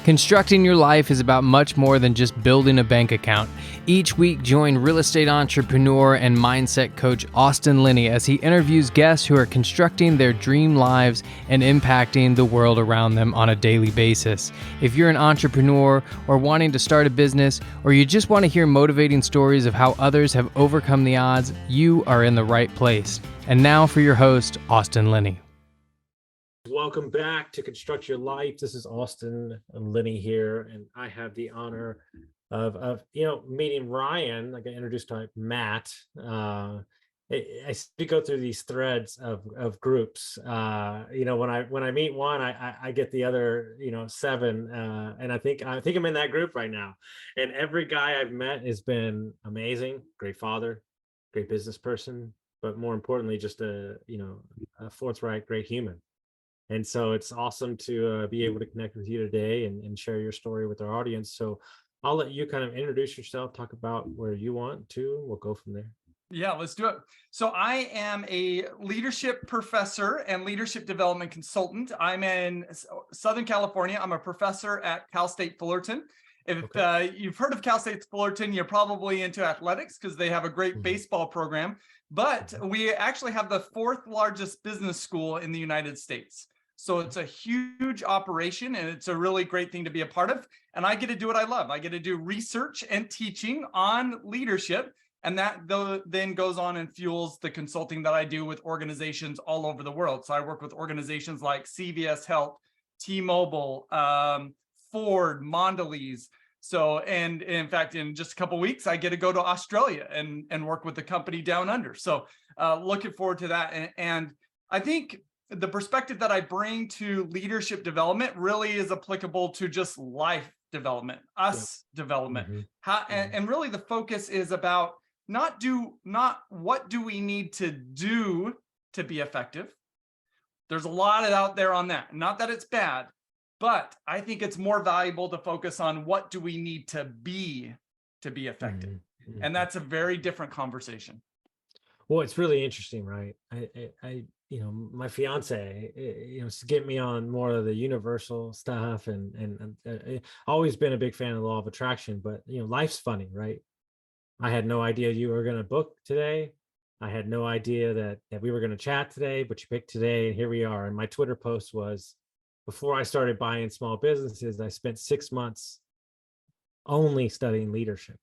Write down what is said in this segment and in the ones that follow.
Constructing your life is about much more than just building a bank account. Each week, join real estate entrepreneur and mindset coach Austin Linney as he interviews guests who are constructing their dream lives and impacting the world around them on a daily basis. If you're an entrepreneur or wanting to start a business, or you just want to hear motivating stories of how others have overcome the odds, you are in the right place. And now for your host, Austin Linney. Welcome back to Construct Your Life. This is Austin Linney here, and I have the honor of meeting Ryan. I got introduced to Matt. I go through these threads of groups. When I meet one, I get the other seven, and I think I'm in that group right now. And every guy I've met has been amazing, great father, great business person, but more importantly, just a forthright, great human. And so it's awesome to be able to connect with you today and share your story with our audience. So I'll let you kind of introduce yourself, talk about where you want to. We'll go from there. Yeah, let's do it. So I am a leadership professor and leadership development consultant. I'm in Southern California. I'm a professor at Cal State Fullerton. If you've heard of Cal State Fullerton, you're probably into athletics because they have a great baseball program. But we actually have the fourth largest business school in the United States. So it's a huge operation, and it's a really great thing to be a part of. And I get to do what I love. I get to do research and teaching on leadership. And that then goes on and fuels the consulting that I do with organizations all over the world. So I work with organizations like CVS Health, T-Mobile, Ford, Mondelez. So, and in fact, in just a couple of weeks, I get to go to Australia and work with the company down under. So looking forward to that. And I think the perspective that I bring to leadership development really is applicable to just life development, development. And really the focus is about not what do we need to do to be effective. There's a lot out there on that. Not that it's bad, but I think it's more valuable to focus on what do we need to be effective. And that's a very different conversation. Well, it's really interesting, right? My fiance, to get me on more of the universal stuff, and always been a big fan of the law of attraction, but life's funny, right? I had no idea you were going to book today. I had no idea that we were going to chat today, but you picked today, and here we are. And my Twitter post was, before I started buying small businesses, I spent 6 months only studying leadership.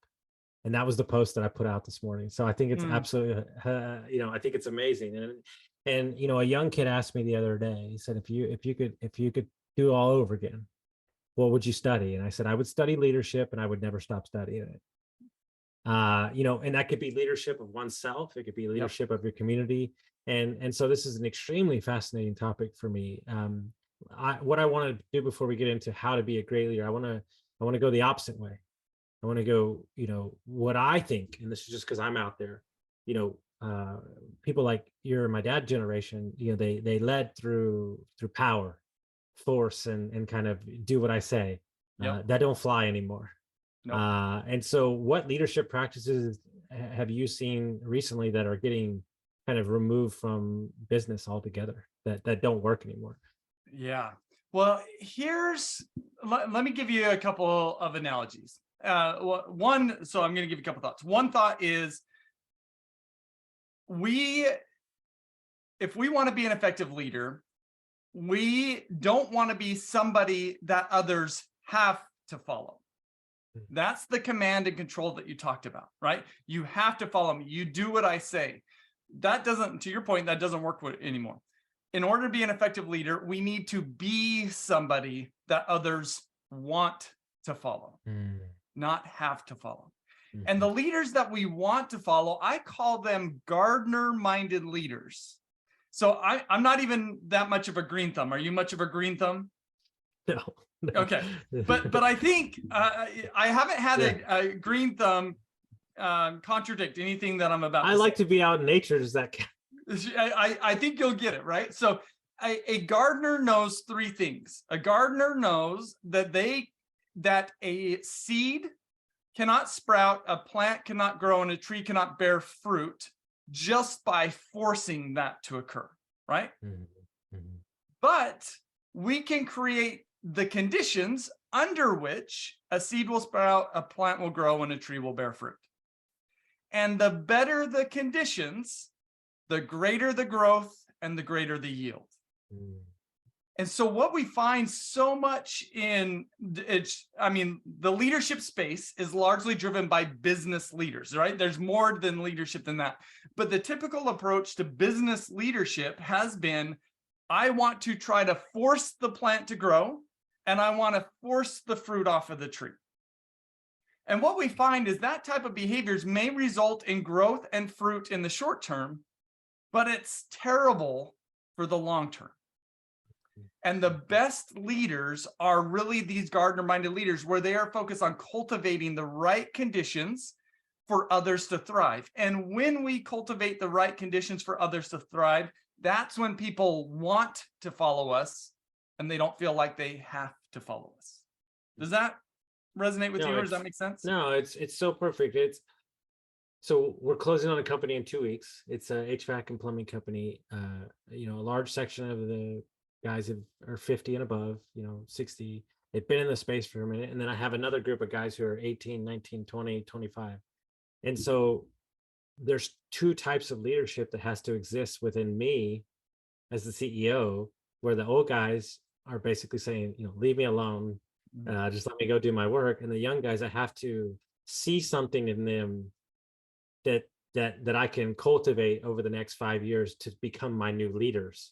And that was the post that I put out this morning. So I think it's absolutely, I think it's amazing. And a young kid asked me the other day, he said, if you could do it all over again, what would you study? And I said, I would study leadership, and I would never stop studying it. And that could be leadership of oneself. It could be leadership of your community. And so this is an extremely fascinating topic for me. What I want to do before we get into how to be a great leader, I want to go the opposite way. I want to go, what I think, and this is just because I'm out there, people like your and my dad generation, they led through power, force, and kind of do what I say. That don't fly anymore. Nope. And so what leadership practices have you seen recently that are getting kind of removed from business altogether, that don't work anymore? Yeah. Well, let me give you a couple of analogies. So I'm going to give you a couple thoughts. One thought is, if we want to be an effective leader, we don't want to be somebody that others have to follow. That's the command and control that you talked about, right? You have to follow me. You do what I say. That doesn't, to your point, that doesn't work anymore. In order to be an effective leader, we need to be somebody that others want to follow, not have to follow. And the leaders that we want to follow, I call them gardener-minded leaders. So I'm not even that much of a green thumb. Are you much of a green thumb? No. Okay. But I think I haven't had a green thumb contradict anything that I'm about to say. like to be out in nature. Does that count? I think you'll get it, right? So a gardener knows three things. A gardener knows that a seed cannot sprout, a plant cannot grow, and a tree cannot bear fruit just by forcing that to occur, right? But we can create the conditions under which a seed will sprout, a plant will grow, and a tree will bear fruit. And the better the conditions, the greater the growth and the greater the yield. And so what we find so much in the leadership space is largely driven by business leaders, right? There's more than leadership than that. But the typical approach to business leadership has been, I want to try to force the plant to grow, and I want to force the fruit off of the tree. And what we find is that type of behaviors may result in growth and fruit in the short term, but it's terrible for the long term. And the best leaders are really these gardener-minded leaders, where they are focused on cultivating the right conditions for others to thrive. And when we cultivate the right conditions for others to thrive, that's when people want to follow us and they don't feel like they have to follow us. Does that resonate with you, or does that make sense? No, it's so perfect. So we're closing on a company in 2 weeks. It's a HVAC and plumbing company. A large section of the guys are 50 and above, 60. They've been in the space for a minute. And then I have another group of guys who are 18, 19, 20, 25. And so there's two types of leadership that has to exist within me as the CEO, where the old guys are basically saying, leave me alone, just let me go do my work. And the young guys, I have to see something in them that I can cultivate over the next 5 years to become my new leaders.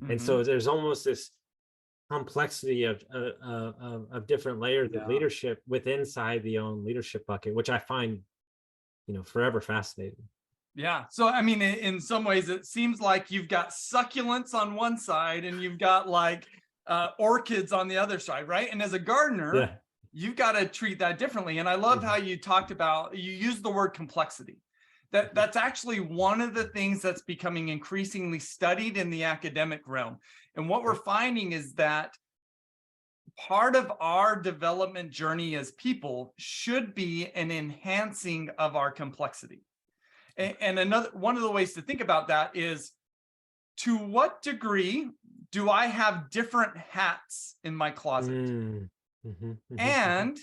And so there's almost this complexity of different layers of leadership within inside the own leadership bucket, which I find, forever fascinating. Yeah. So, in some ways, it seems like you've got succulents on one side and you've got like orchids on the other side, right? And as a gardener, you've got to treat that differently. And I love how you used the word complexity. That's actually one of the things that's becoming increasingly studied in the academic realm. And what we're finding is that part of our development journey as people should be an enhancing of our complexity. And one of the ways to think about that is, to what degree do I have different hats in my closet? And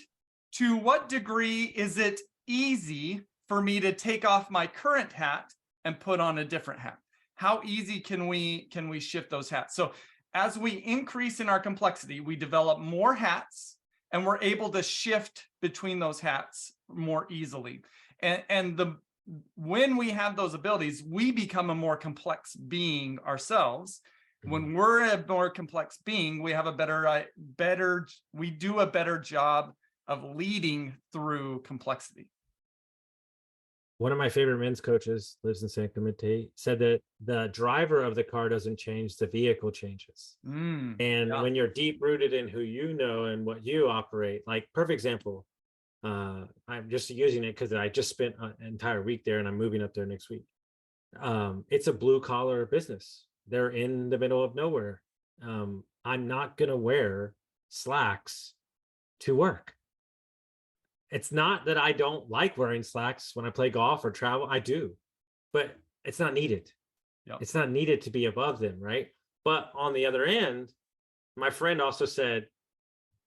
to what degree is it easy for me to take off my current hat and put on a different hat? How easy can we shift those hats? So as we increase in our complexity, we develop more hats and we're able to shift between those hats more easily. And when we have those abilities, we become a more complex being ourselves. When we're a more complex being, we have we do a better job of leading through complexity. One of my favorite men's coaches, lives in San Clemente, said that the driver of the car doesn't change, the vehicle changes. When you're deep rooted in who you know and what you operate, like perfect example, I'm just using it because I just spent an entire week there and I'm moving up there next week. It's a blue collar business. They're in the middle of nowhere. I'm not going to wear slacks to work. It's not that I don't like wearing slacks when I play golf or travel. I do, but it's not needed. It's not needed to be above them, right? But on the other end, my friend also said,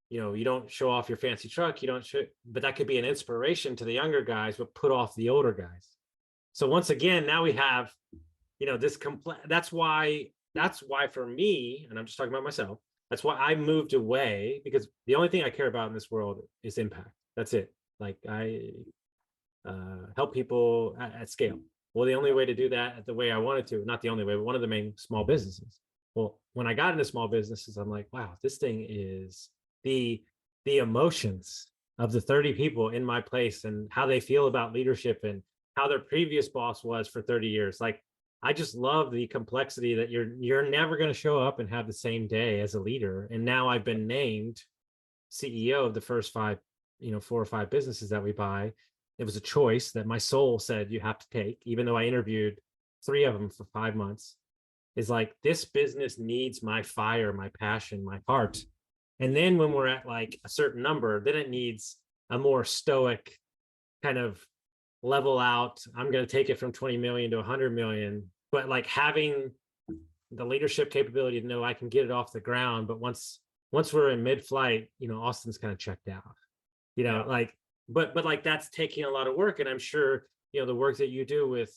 you don't show off your fancy truck, but that could be an inspiration to the younger guys, but put off the older guys. So once again, now we have, this that's why for me, and I'm just talking about myself, that's why I moved away, because the only thing I care about in this world is impact. That's it. Like I help people at scale. Well, the only way to do that the way I wanted to, not the only way, but one of the main small businesses. Well, when I got into small businesses, I'm like, wow, this thing is the emotions of the 30 people in my place and how they feel about leadership and how their previous boss was for 30 years. Like, I just love the complexity that you're never going to show up and have the same day as a leader. And now I've been named CEO of the first 4 or 5 businesses that we buy. It was a choice that my soul said you have to take, even though I interviewed 3 of them for 5 months. Is like, this business needs my fire, my passion, my heart. And then when we're at like a certain number, then it needs a more stoic kind of level out. I'm going to take it from 20 million to 100 million, but like having the leadership capability to know I can get it off the ground. But once once we're in mid-flight, Austin's kind of checked out, like, but like that's taking a lot of work. And I'm sure, the work that you do with,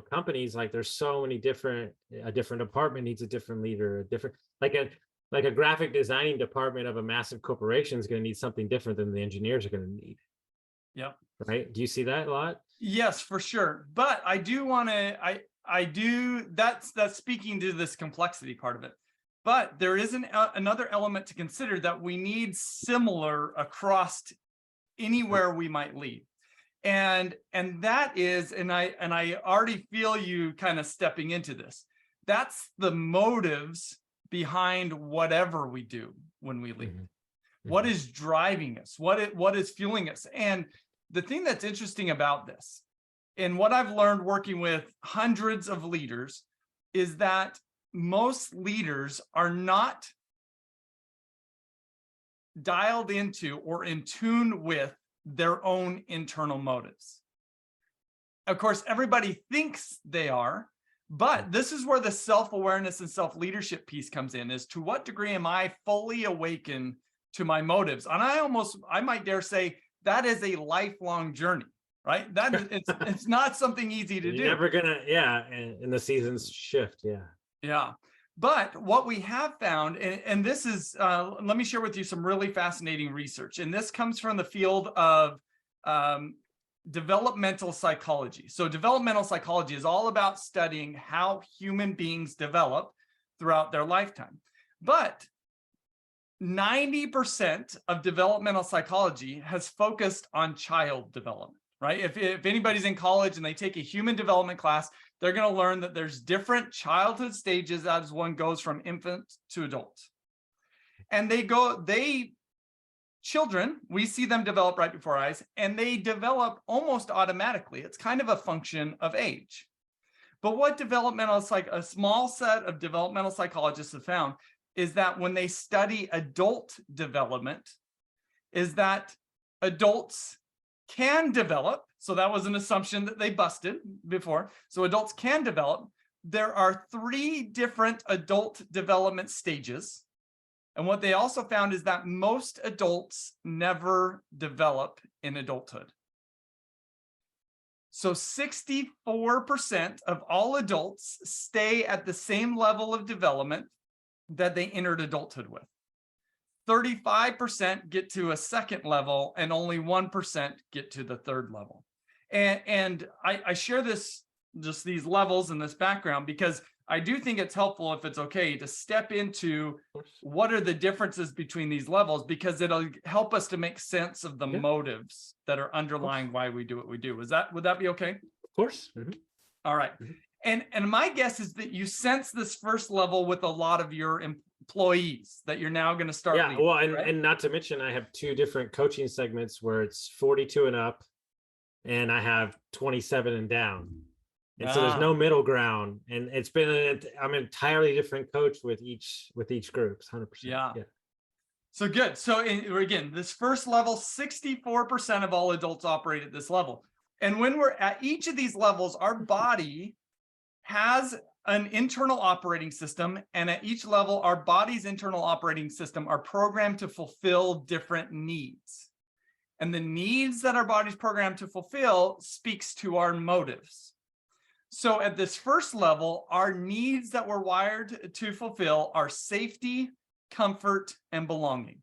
companies, like there's so many a different department needs a different leader, like a graphic designing department of a massive corporation is going to need something different than the engineers are going to need. Yep. Right. Do you see that a lot? Yes, for sure. But I do want to, that's speaking to this complexity part of it. But there is another element to consider, that we need similar across anywhere we might lead. And that is, and I already feel you kind of stepping into this. That's the motives behind whatever we do when we lead. Mm-hmm. What is driving us? What is fueling us? And the thing that's interesting about this, and what I've learned working with hundreds of leaders, is that most leaders are not dialed into or in tune with their own internal motives. Of course, everybody thinks they are, but this is where the self-awareness and self-leadership piece comes in, is to what degree am I fully awakened to my motives? And I might dare say that is a lifelong journey, right? That is, it's not something easy to do. You're never gonna, and the seasons shift, Yeah. But what we have found, and this is, let me share with you some really fascinating research. And this comes from the field of developmental psychology. So developmental psychology is all about studying how human beings develop throughout their lifetime. But 90% of developmental psychology has focused on child development, right? If anybody's in college and they take a human development class, they're going to learn that there's different childhood stages as one goes from infant to adult. And children, we see them develop right before our eyes, and they develop almost automatically. It's kind of a function of age. But what a small set of developmental psychologists have found is that when they study adult development, is that adults can develop. So that was an assumption that they busted before. So adults can develop. There are 3 different adult development stages. And what they also found is that most adults never develop in adulthood. So 64% of all adults stay at the same level of development that they entered adulthood with. 35% get to a second level, and only 1% get to the third level. And I share just these levels and this background because I do think it's helpful, if it's okay, to step into what are the differences between these levels, because it'll help us to make sense of the motives that are underlying why we do what we do. Would that be okay? Of course. Mm-hmm. All right. Mm-hmm. And my guess is that you sense this first level with a lot of your employees that you're now going to start. Yeah. leading, Well, right? and not to mention, I have 2 different coaching segments where it's 42 and up, and I have 27 and down. And so there's no middle ground, and it's been I'm an entirely different coach with each group, 100%. Yeah. So good. So again, this first level, 64% of all adults operate at this level. And when we're at each of these levels, our body has an internal operating system, and at each level, our body's internal operating system are programmed to fulfill different needs. And the needs that our body's programmed to fulfill speaks to our motives. So at this first level, our needs that we're wired to fulfill are safety, comfort, and belonging.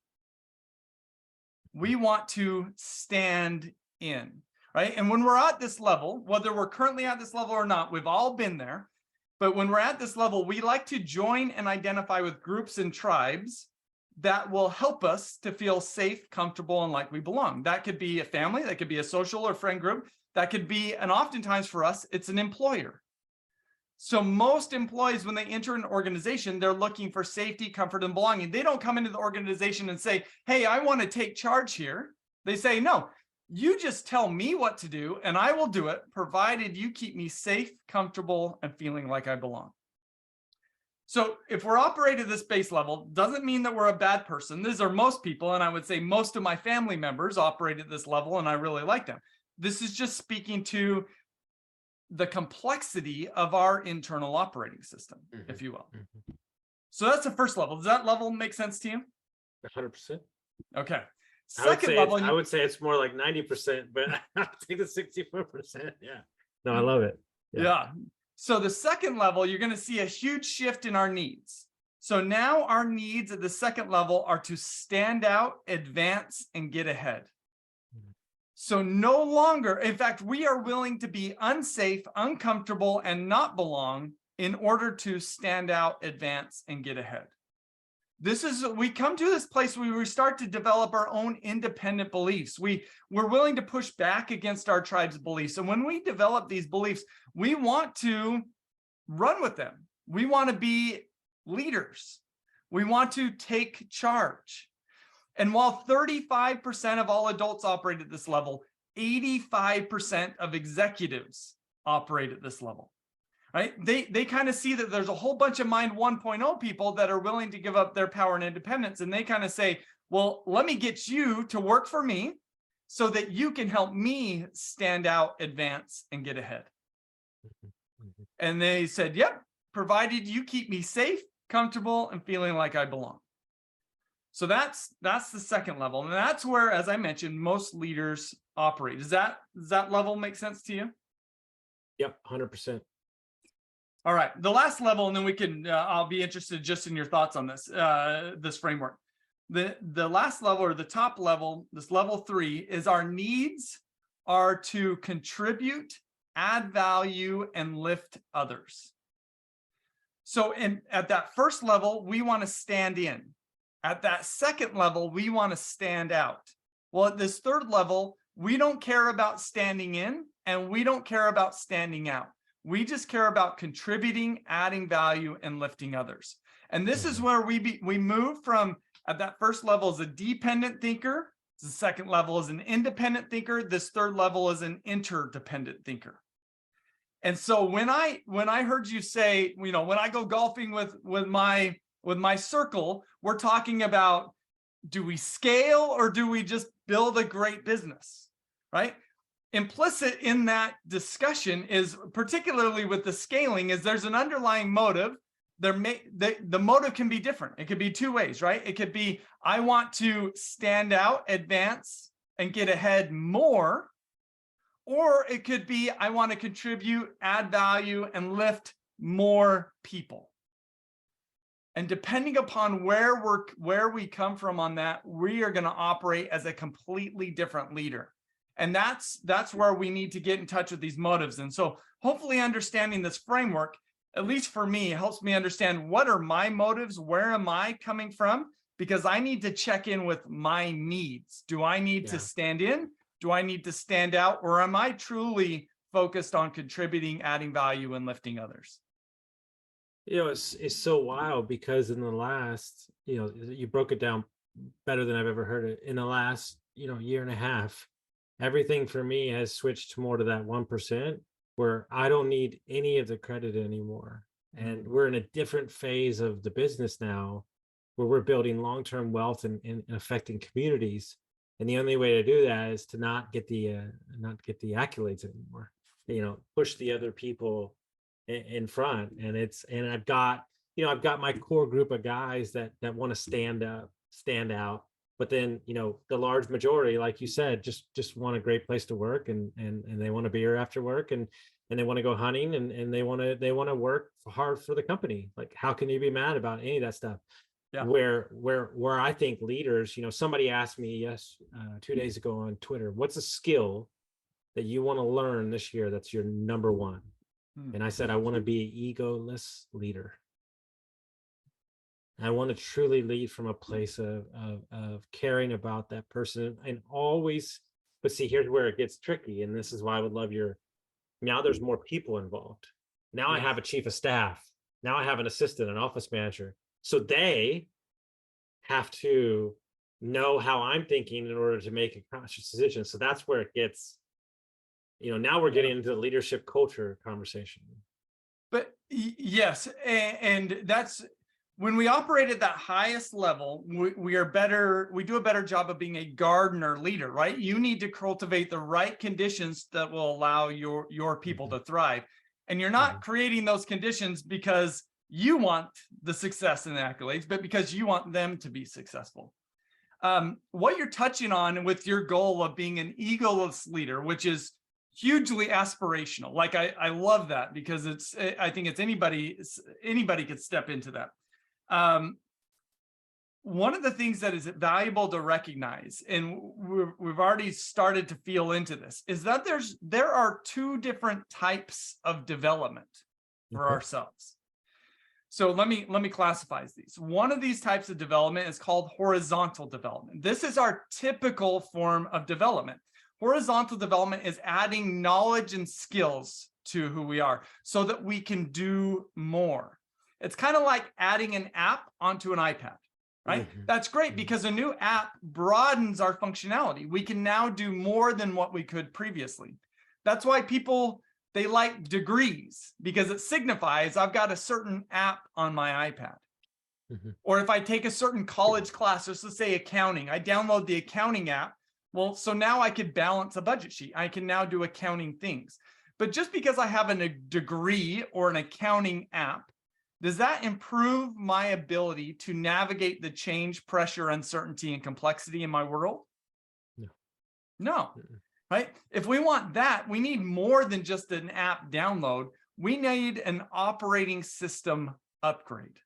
We want to stand in, right? And when we're at this level, whether we're currently at this level or not, we've all been there. But when we're at this level, we like to join and identify with groups and tribes that will help us to feel safe, comfortable, and like we belong. That could be a family, that could be a social or friend group, that could be, and oftentimes for us, it's an employer. So most employees, when they enter an organization, they're looking for safety, comfort, and belonging. They don't come into the organization and say, hey, I want to take charge here. They say, no, you just tell me what to do and I will do it, provided you keep me safe, comfortable, and feeling like I belong. So if we're operating at this base level, doesn't mean that we're a bad person. These are most people, and I would say most of my family members operate at this level, and I really like them. This is just speaking to the complexity of our internal operating system, if you will. So that's the first level. Does that level make sense to you? 100%. Okay. I would Second say level, I would say it's more like 90%, but I'll take the 64%. Yeah. No, I love it. yeah. So the second level, you're going to see a huge shift in our needs. So now our needs at the second level are to stand out, advance, and get ahead. So no longer, in fact, we are willing to be unsafe, uncomfortable, and not belong in order to stand out, advance, and get ahead. We come to this place where we start to develop our own independent beliefs. We're willing to push back against our tribe's beliefs. And when we develop these beliefs, we want to run with them. We want to be leaders. We want to take charge. And while 35% of all adults operate at this level, 85% of executives operate at this level. Right? They kind of see that there's a whole bunch of Mind 1.0 people that are willing to give up their power and independence. And they kind of say, well, let me get you to work for me so that you can help me stand out, advance, and get ahead. And they said, yep, provided you keep me safe, comfortable, and feeling like I belong. So that's the second level. And that's where, as I mentioned, most leaders operate. Does that level make sense to you? Yep, 100%. All right, the last level, and then we can, I'll be interested just in your thoughts on this, this framework. The last level, or the top level, this level 3, is our needs are to contribute, add value, and lift others. So at that first level, we want to stand in. At that second level, we want to stand out. Well, at this third level, we don't care about standing in, and we don't care about standing out. We just care about contributing, adding value, and lifting others. And this is where we move from, at that first level, as a dependent thinker. The second level is an independent thinker. This third level is an interdependent thinker. And so when I heard you say, when I go golfing with my circle, we're talking about, do we scale or do we just build a great business, right? Implicit in that discussion is, particularly with the scaling, is there's an underlying motive. The motive can be different. It could be two ways, right? It could be, I want to stand out, advance, and get ahead more. Or it could be, I want to contribute, add value, and lift more people. And depending upon where we come from on that, we are going to operate as a completely different leader. And that's where we need to get in touch with these motives. And so hopefully understanding this framework, at least for me, helps me understand, what are my motives? Where am I coming from? Because I need to check in with my needs. Do I need to stand in? Do I need to stand out? Or am I truly focused on contributing, adding value, and lifting others? It's so wild, because in the last, you broke it down better than I've ever heard it. In the last, year and a half, everything for me has switched more to that 1%, where I don't need any of the credit anymore. And we're in a different phase of the business now, where we're building long-term wealth and affecting communities. And the only way to do that is to not get the accolades anymore. Push the other people in front. And I've got my core group of guys that want to stand out. But then, the large majority, like you said, just want a great place to work, and they want a beer after work, and they want to go hunting, and they want to work hard for the company. Like, how can you be mad about any of that stuff? Yeah. Where I think leaders, somebody asked me 2 days ago on Twitter, what's a skill that you want to learn this year that's your number one? And I said, I want to be an egoless leader. I want to truly lead from a place of caring about that person, and always, but see, here's where it gets tricky. And this is why I would love now there's more people involved. Now I have a chief of staff. Now I have an assistant, an office manager. So they have to know how I'm thinking in order to make a conscious decision. So that's where it gets, now we're getting into the leadership culture conversation. But yes, and that's, when we operate at that highest level, we do a better job of being a gardener leader, right? You need to cultivate the right conditions that will allow your people to thrive. And you're not creating those conditions because you want the success and the accolades, but because you want them to be successful. what you're touching on with your goal of being an egoless leader, which is hugely aspirational. Like I love that, because I think it's anybody could step into that. One of the things that is valuable to recognize, and we've already started to feel into this, is that there are two different types of development for ourselves. So let me classify these. One of these types of development is called horizontal development. This is our typical form of development. Horizontal development is adding knowledge and skills to who we are so that we can do more. It's kind of like adding an app onto an iPad, right? That's great, because a new app broadens our functionality. We can now do more than what we could previously. That's why people, they like degrees, because it signifies I've got a certain app on my iPad. Or if I take a certain college class, let's say accounting, I download the accounting app. Well, so now I could balance a budget sheet. I can now do accounting things. But just because I have a degree or an accounting app, does that improve my ability to navigate the change, pressure, uncertainty, and complexity in my world? No. Right? If we want that, we need more than just an app download. We need an operating system upgrade.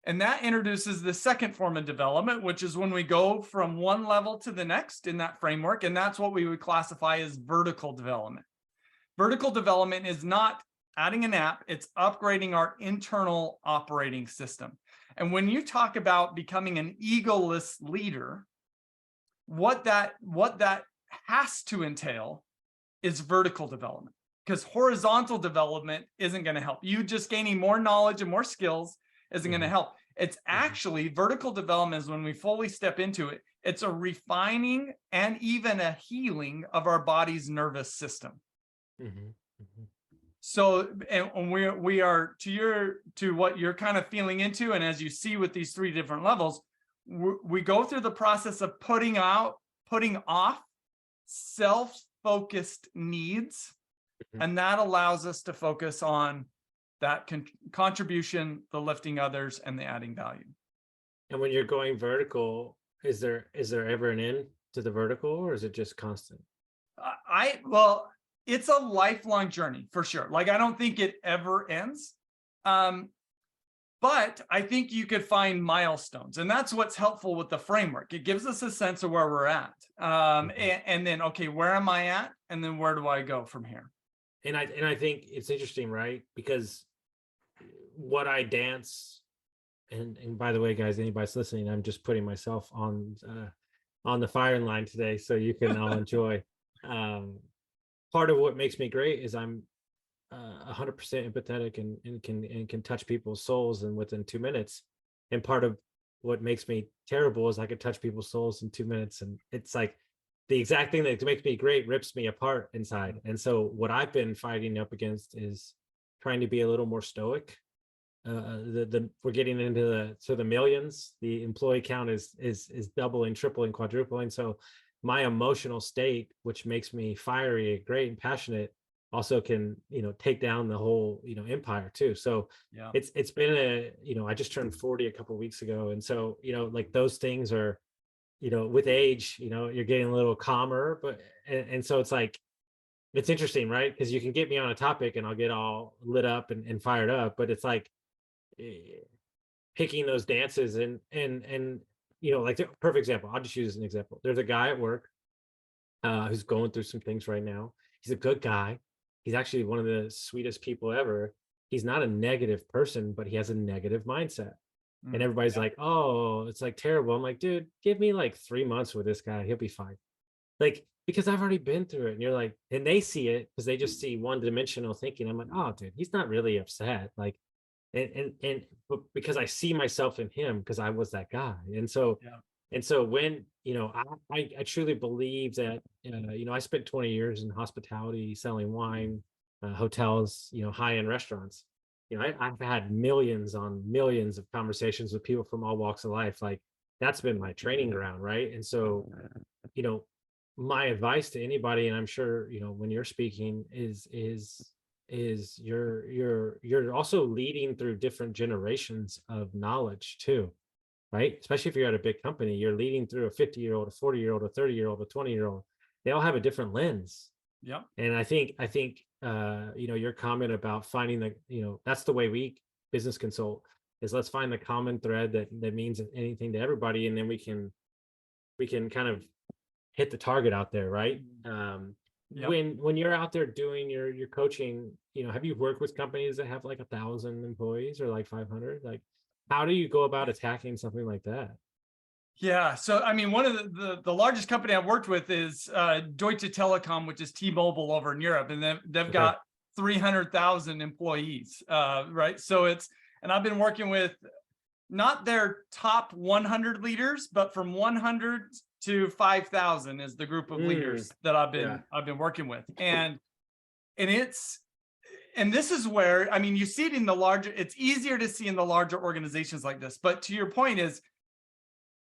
And that introduces the second form of development, which is when we go from one level to the next in that framework. And that's what we would classify as vertical development. Vertical development is not adding an app, it's upgrading our internal operating system. And when you talk about becoming an egoless leader, what that has to entail is vertical development, because horizontal development isn't going to help. You just gaining more knowledge and more skills isn't going to help. It's actually vertical development is when we fully step into it. It's a refining and even a healing of our body's nervous system. So, and we are to what you're kind of feeling into, and as you see with these three different levels, we go through the process of putting off self-focused needs, and that allows us to focus on that contribution, the lifting others, and the adding value. And when you're going vertical, is there ever an end to the vertical, or is it just constant? Well, it's a lifelong journey for sure. Like, I don't think it ever ends. But I think you could find milestones, and that's what's helpful with the framework. It gives us a sense of where we're at. And then, okay, where am I at? And then where do I go from here? And I think it's interesting, right? Because what I dance, and by the way, guys, anybody's listening, I'm just putting myself on the firing line today, so you can all enjoy. Part of what makes me great is I'm 100% empathetic and can touch people's souls and within 2 minutes. And part of what makes me terrible is I could touch people's souls in 2 minutes, and it's like the exact thing that makes me great rips me apart inside. And so what I've been fighting up against is trying to be a little more stoic. We're getting into the millions. The employee count is doubling, tripling, quadrupling. So my emotional state, which makes me fiery, great, and passionate, also can take down the whole empire too. So yeah, it's been I just turned 40 a couple of weeks ago, and so like those things are with age you're getting a little calmer, but and so it's like it's interesting, right? Because you can get me on a topic and I'll get all lit up and fired up, but it's like picking those dances and like the perfect example, I'll just use an example. There's a guy at work who's going through some things right now. He's a good guy. He's actually one of the sweetest people ever. He's not a negative person, but he has a negative mindset. And everybody's like, oh, it's like terrible. I'm like, dude, give me like 3 months with this guy. He'll be fine. Like, because I've already been through it. And you're like, and they see it because they just see one-dimensional thinking. I'm like, oh, dude, he's not really upset. Like, but because I see myself in him because I was that guy. And so, and so when, I truly believe that, I spent 20 years in hospitality, selling wine, hotels, high-end restaurants. I've had millions on millions of conversations with people from all walks of life. Like, that's been my training ground, right? And so, my advice to anybody, and I'm sure, when you're speaking is you're also leading through different generations of knowledge too, right? Especially if you're at a big company, you're leading through a 50-year-old, a 40-year-old, a 30-year-old, a 20-year-old. They all have a different lens. Yep. And I think, your comment about finding that's the way we business consult, is let's find the common thread that means anything to everybody. And then we can kind of hit the target out there, right? Yep. When you're out there doing your coaching, have you worked with companies that have like 1,000 employees or like 500? Like, how do you go about attacking something like that? Yeah. So, I mean, one of the largest company I've worked with is Deutsche Telekom, which is T-Mobile over in Europe. And they've got 300,000 employees, right? So and I've been working with not their top 100 leaders, but from 100 to 5,000 is the group of leaders that I've been working with. And this is where, I mean, you see it in the larger, it's easier to see in the larger organizations like this. But to your point is,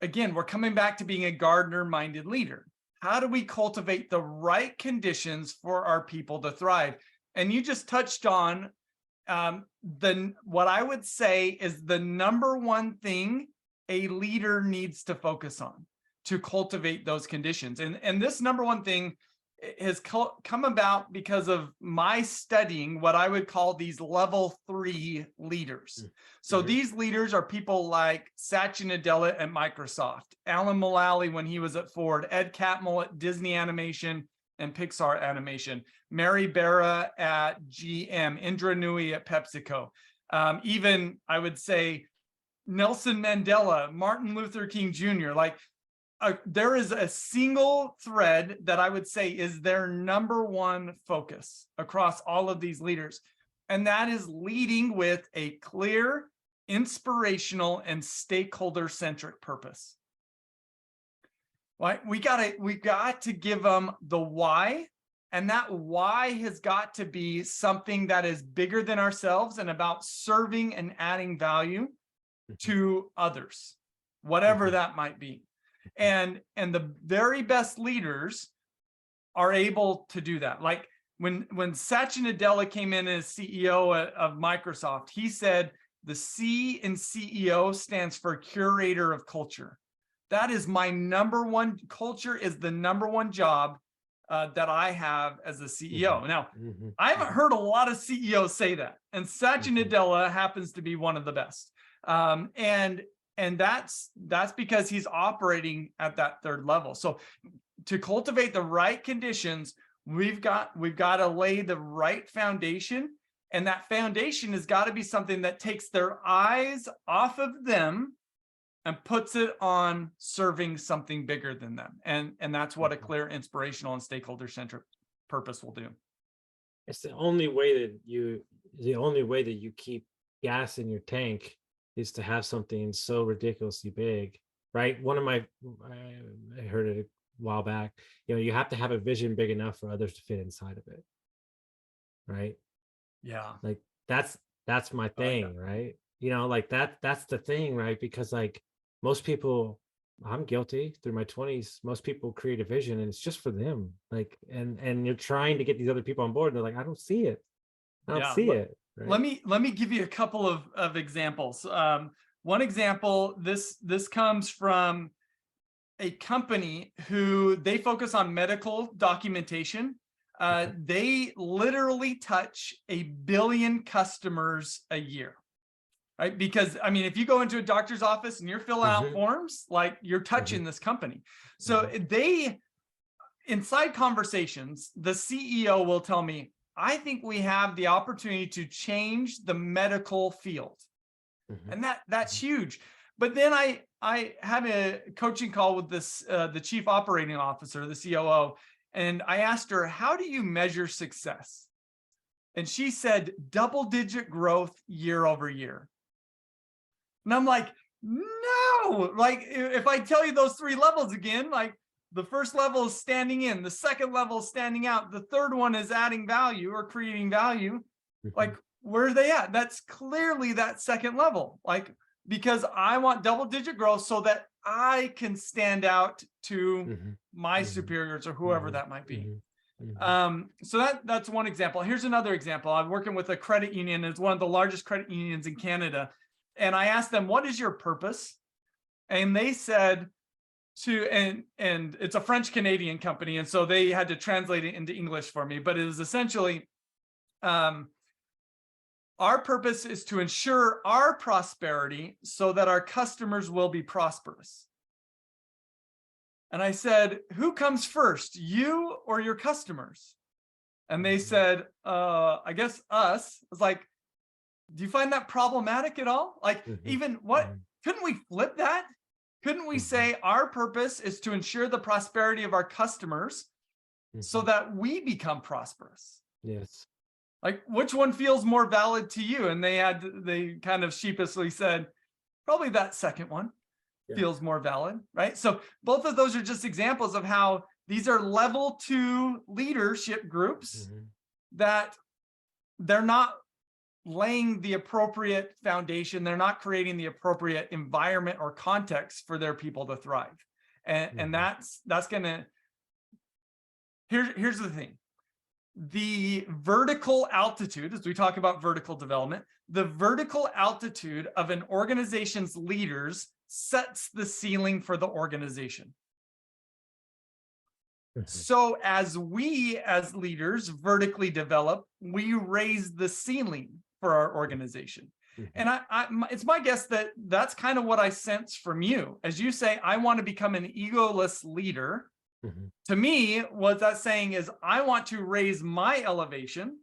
again, we're coming back to being a gardener-minded leader. How do we cultivate the right conditions for our people to thrive? And you just touched on what I would say is the number one thing a leader needs to focus on to cultivate those conditions. And this number one thing has come about because of my studying what I would call these level 3 leaders. So these leaders are people like Satya Nadella at Microsoft, Alan Mulally when he was at Ford, Ed Catmull at Disney Animation and Pixar Animation, Mary Barra at GM, Indra Nooyi at PepsiCo. Even I would say Nelson Mandela, Martin Luther King Jr., there is a single thread that I would say is their number one focus across all of these leaders. And that is leading with a clear, inspirational, and stakeholder-centric purpose. Right? We got to give them the why. And that why has got to be something that is bigger than ourselves and about serving and adding value to others, whatever that might be. And the very best leaders are able to do that. Like when Satya Nadella came in as CEO of Microsoft, he said the C in CEO stands for curator of culture. That is my number one. Culture is the number one job that I have as a CEO. Now, I haven't heard a lot of CEOs say that, and Satya Nadella happens to be one of the best. And that's because he's operating at that third level. So to cultivate the right conditions, we've got to lay the right foundation, and that foundation has got to be something that takes their eyes off of them and puts it on serving something bigger than them. And that's what a clear, inspirational, and stakeholder-centric purpose will do. It's the only way that you keep gas in your tank is to have something so ridiculously big, right? I heard it a while back, you have to have a vision big enough for others to fit inside of it, right? Yeah. Like that's my thing, right? That's the thing, right? Because like most people, I'm guilty through my 20s, most people create a vision and it's just for them. Like, and you're trying to get these other people on board. And they're like, I don't see it. I don't see it. Right? Let me give you a couple of examples. One example, this comes from a company who they focus on medical documentation. They literally touch 1 billion customers a year, right? Because I mean, if you go into a doctor's office and you're filling out forms, like you're touching this company. So inside conversations, the CEO will tell me, I think we have the opportunity to change the medical field. And that's huge. But then I had a coaching call with the chief operating officer, the COO, and I asked her, how do you measure success? And she said, double-digit growth year over year. And I'm like, no, like if I tell you those 3 levels again, like the first level is standing in, the second level is standing out, the third one is adding value or creating value. Like, where are they at? That's clearly that second level. Like, because I want double-digit growth so that I can stand out to my superiors or whoever that might be. So that's one example. Here's another example. I'm working with a credit union. It's one of the largest credit unions in Canada. And I asked them, what is your purpose? and they said and it's a French Canadian company, and so they had to translate it into English for me, but it is essentially, our purpose is to ensure our prosperity so that our customers will be prosperous. And I said, who comes first, you or your customers? And they said, I guess us. I was like, do you find that problematic at all? Like, even what, couldn't we flip that? Couldn't we say our purpose is to ensure the prosperity of our customers so that we become prosperous? Yes. Like, which one feels more valid to you? And they kind of sheepishly said, probably that second one feels more valid, right? So both of those are just examples of how these are level 2 leadership groups that they're not laying the appropriate foundation. They're not creating the appropriate environment or context for their people to thrive. And that's gonna, here's the thing. The vertical altitude, as we talk about vertical development, the vertical altitude of an organization's leaders sets the ceiling for the organization. So as we as leaders vertically develop, we raise the ceiling for our organization. And it's my guess that that's kind of what I sense from you. As you say, I want to become an egoless leader. To me, what that's saying is I want to raise my elevation,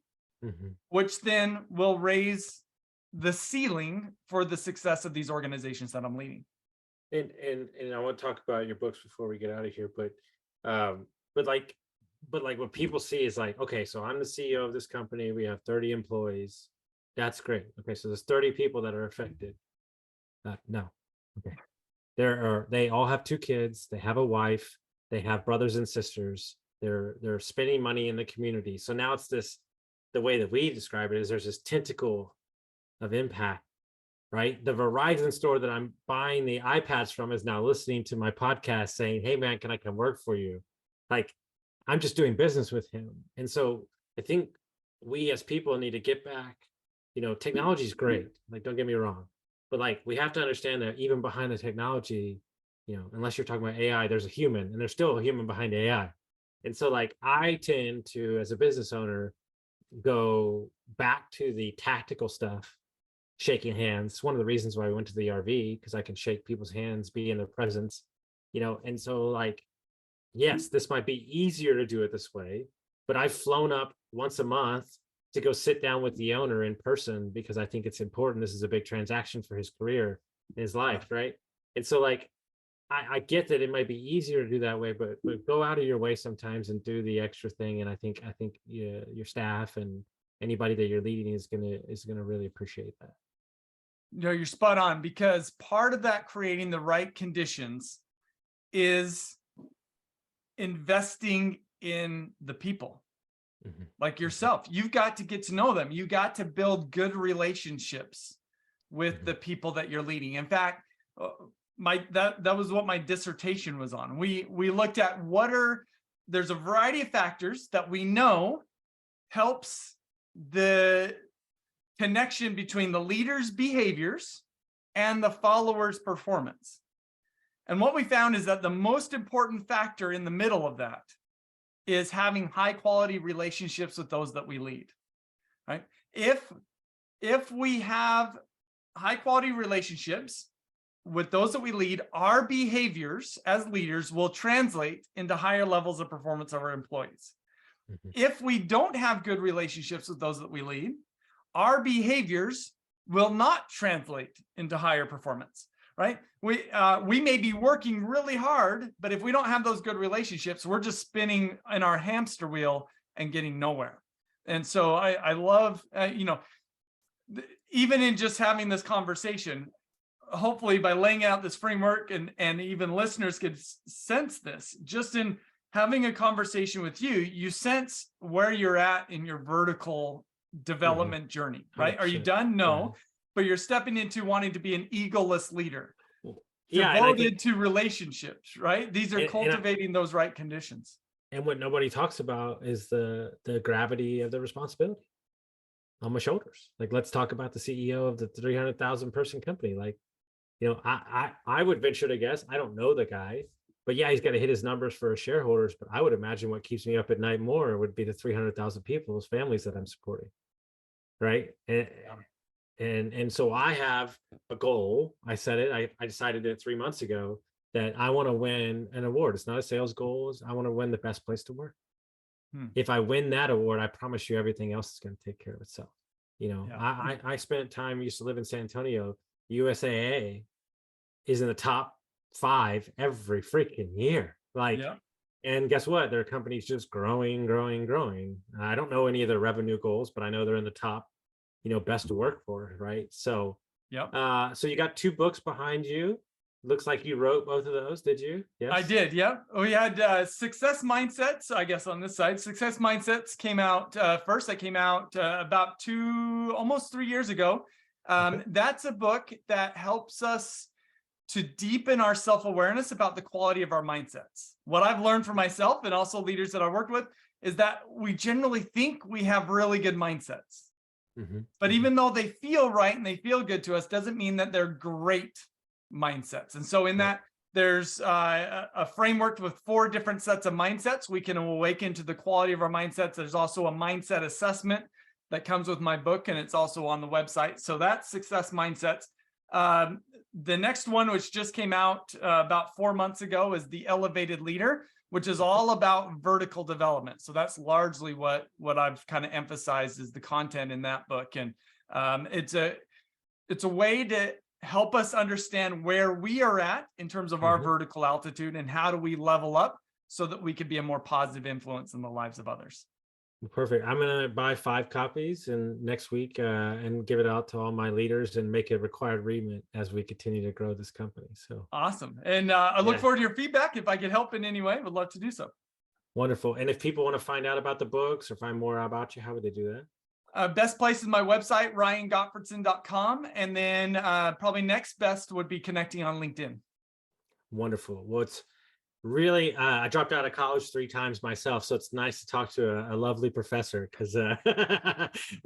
which then will raise the ceiling for the success of these organizations that I'm leading. And I want to talk about your books before we get out of here, but like what people see is like, okay, so I'm the CEO of this company. We have 30 employees. That's great. Okay, so there's 30 people that are affected. No. Okay. They all have 2 kids. They have a wife. They have brothers and sisters. They're spending money in the community. So now it's this, the way that we describe it is there's this tentacle of impact, right? The Verizon store that I'm buying the iPads from is now listening to my podcast saying, hey man, can I come work for you? Like, I'm just doing business with him. And so I think we as people need to get back, technology is great. Like, don't get me wrong, but like, we have to understand that even behind the technology, unless you're talking about AI, there's a human, and there's still a human behind AI. And so like, I tend to, as a business owner, go back to the tactical stuff, shaking hands. One of the reasons why we went to the RV, because I can shake people's hands, be in their presence, and so like, yes, this might be easier to do it this way, but I've flown up once a month to go sit down with the owner in person because I think it's important. This is a big transaction for his career, in his life, right? And so like, I get that it might be easier to do that way, but go out of your way sometimes and do the extra thing. And I think your staff and anybody that you're leading is gonna really appreciate that. You're spot on, because part of that creating the right conditions is investing in the people. Like yourself, you've got to get to know them. You got to build good relationships with the people that you're leading. In fact, that was what my dissertation was on. We looked at there's a variety of factors that we know helps the connection between the leader's behaviors and the follower's performance. And what we found is that the most important factor in the middle of that is having high quality relationships with those that we lead, right? If we have high quality relationships with those that we lead, our behaviors as leaders will translate into higher levels of performance of our employees. If we don't have good relationships with those that we lead, our behaviors will not translate into higher performance, right? We may be working really hard, but if we don't have those good relationships, we're just spinning in our hamster wheel and getting nowhere. And so I love, even in just having this conversation, hopefully by laying out this framework, and even listeners could sense this, just in having a conversation with you, you sense where you're at in your vertical development journey, right? 100%. Are you done? No, but you're stepping into wanting to be an egoless leader. Devoted to relationships, right? These are cultivating those right conditions. And what nobody talks about is the gravity of the responsibility on my shoulders. Like, let's talk about the CEO of the 300,000 person company. Like, I would venture to guess, I don't know the guy, but yeah, he's got to hit his numbers for his shareholders. But I would imagine what keeps me up at night more would be the 300,000 people's families that I'm supporting. Right. And so I have a goal. I said it, I decided it 3 months ago that I want to win an award. It's not a sales goal. I want to win the best place to work. If I win that award, I promise you everything else is going to take care of itself. I spent time, used to live in San Antonio. USAA is in the top 5 every freaking year. And guess what? Their company's just growing. I don't know any of their revenue goals, but I know they're in the top, best to work for, right? So, so you got 2 books behind you. Looks like you wrote both of those, did you? Yes, I did. Yeah. We had Success Mindsets, I guess, on this side. Success Mindsets came out first. That came out about almost 3 years ago. That's a book that helps us to deepen our self-awareness about the quality of our mindsets. What I've learned for myself and also leaders that I worked with is that we generally think we have really good mindsets. But even though they feel right and they feel good to us, doesn't mean that they're great mindsets. And so in that, there's a framework with 4 different sets of mindsets. We can awaken to the quality of our mindsets. There's also a mindset assessment that comes with my book, and it's also on the website. So that's Success Mindsets. The next one, which just came out about 4 months ago, is The Elevated Leader, which is all about vertical development. So that's largely what I've kind of emphasized is the content in that book. And it's a way to help us understand where we are at in terms of our vertical altitude and how do we level up so that we can be a more positive influence in the lives of others. Perfect. I'm going to buy 5 copies and next week and give it out to all my leaders and make it required reading as we continue to grow this company. So awesome. And I look forward to your feedback. If I could help in any way, would love to do so. Wonderful. And if people want to find out about the books or find more about you, how would they do that? Best place is my website, ryangottfredson.com. And then probably next best would be connecting on LinkedIn. Wonderful. Well, it's really, I dropped out of college 3 times myself. So it's nice to talk to a lovely professor because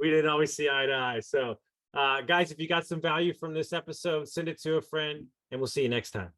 we didn't always see eye to eye. So guys, if you got some value from this episode, send it to a friend and we'll see you next time.